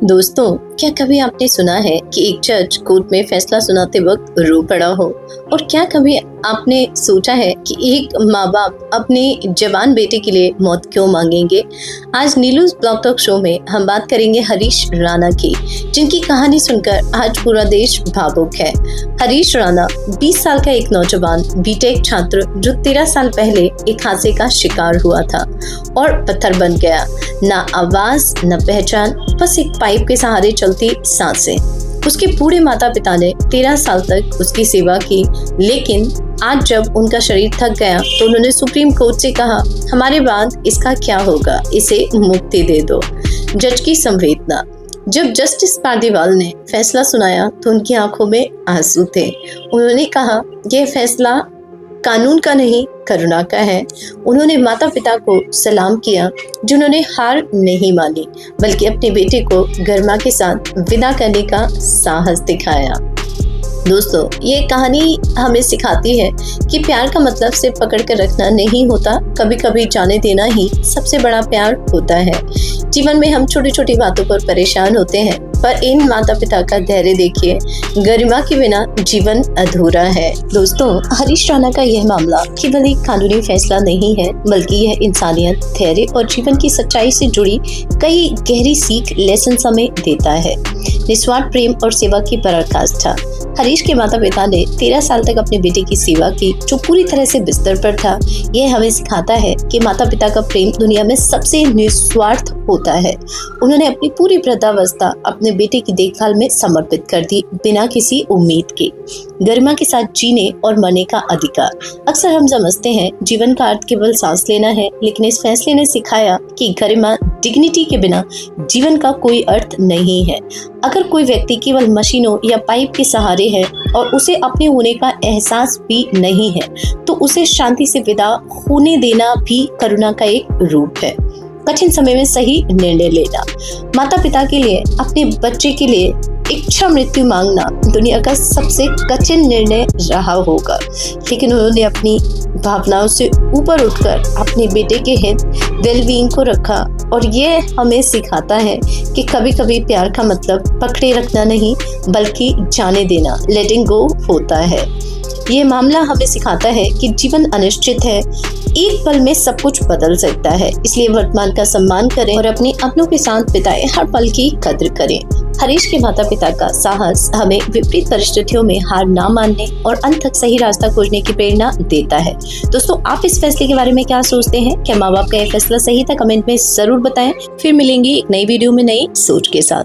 दोस्तों, क्या कभी आपने सुना है कि एक जज कोर्ट में फैसला सुनाते वक्त रो पड़ा हो? और क्या कभी आपने सोचा है कि एक माँ बाप अपने जवान बेटे के लिए मौत क्यों मांगेंगे? आज नीलूज ब्लॉग टॉक शो में हम बात करेंगे हरीश राणा की, जिनकी कहानी सुनकर आज पूरा देश भावुक है। हरीश राणा 20 साल का एक नौजवान बीटेक छात्र जो 13 साल पहले एक हादसे का शिकार हुआ था और पत्थर बन गया। ना आवाज न पहचान, बस एक पाइप के सहारे चलती सांसें। उसके पूरे माता पिता ने 13 साल तक उसकी सेवा की, लेकिन आज जब उनका शरीर थक गया तो उन्होंने सुप्रीम कोर्ट से कहा, हमारे बाद इसका क्या होगा, इसे मुक्ति दे दो। जज की संवेदना। जब जस्टिस पारदीवाल ने फैसला सुनाया तो उनकी आंखों में आंसू थे। उन्होंने कहा, यह फैसला कानून का नहीं, करुणा का है। उन्होंने माता पिता को सलाम किया जिन्होंने हार नहीं मानी, बल्कि अपने बेटे को गरिमा के साथ विदा करने का साहस दिखाया। दोस्तों, ये कहानी हमें सिखाती है कि प्यार का मतलब सिर्फ पकड़ कर रखना नहीं होता, कभी कभी जाने देना ही सबसे बड़ा प्यार होता है। जीवन में हम छोटी छोटी बातों पर परेशान होते हैं, पर इन माता पिता का धैर्य देखिए। गरिमा के बिना जीवन अधूरा है। दोस्तों, हरीश राणा का यह मामला केवल एक कानूनी फैसला नहीं है, बल्कि यह इंसानियत, धैर्य और जीवन की सच्चाई से जुड़ी कई गहरी सीख लेसन हमें देता है। निस्वार्थ प्रेम और सेवा की पराकाष्ठा। हरीश के माता पिता ने 13 साल तक अपने बेटे की सेवा की, जो पूरी तरह से बिस्तर पर था। यह हमें सिखाता है कि माता पिता का प्रेम दुनिया में सबसे निस्वार्थ होता है। उन्होंने अपनी पूरी वृद्धावस्था अपने बेटे की देखभाल में समर्पित कर दी, बिना किसी उम्मीद के। गरिमा के साथ जीने और मरने का अधिकार। अक्सर हम समझते हैं जीवन का अर्थ केवल सांस लेना है, लेकिन इस फैसले ने सिखाया कि गरिमा, डिग्निटी के बिना जीवन का कोई अर्थ नहीं है। अगर कोई व्यक्ति केवल मशीनों या पाइप के सहारे है और उसे अपने होने का एहसास भी नहीं है, तो उसे शांति से विदा होने देना भी करुणा का एक रूप है। कठिन समय में सही निर्णय लेना। माता पिता के लिए अपने बच्चे के लिए इच्छा मृत्यु मांगना दुनिया का सबसे कठिन निर्णय रहा होगा, लेकिन उन्होंने अपनी भावनाओं से ऊपर उठकर अपने बेटे के हित, वेलबीइंग को रखा। और ये हमें सिखाता है कि कभी कभी प्यार का मतलब पकड़े रखना नहीं, बल्कि जाने देना, लेटिंग गो होता है। ये मामला हमें सिखाता है कि जीवन अनिश्चित है, एक पल में सब कुछ बदल सकता है। इसलिए वर्तमान का सम्मान करें और अपने अपनों के साथ बिताए हर पल की कद्र करें। हरीश के माता पिता का साहस हमें विपरीत परिस्थितियों में हार ना मानने और अंत तक सही रास्ता खोजने की प्रेरणा देता है। दोस्तों, आप इस फैसले के बारे में क्या सोचते हैं? क्या माँ बाप का यह फैसला सही था? कमेंट में जरूर बताएं। फिर मिलेंगे एक नई वीडियो में नई सोच के साथ।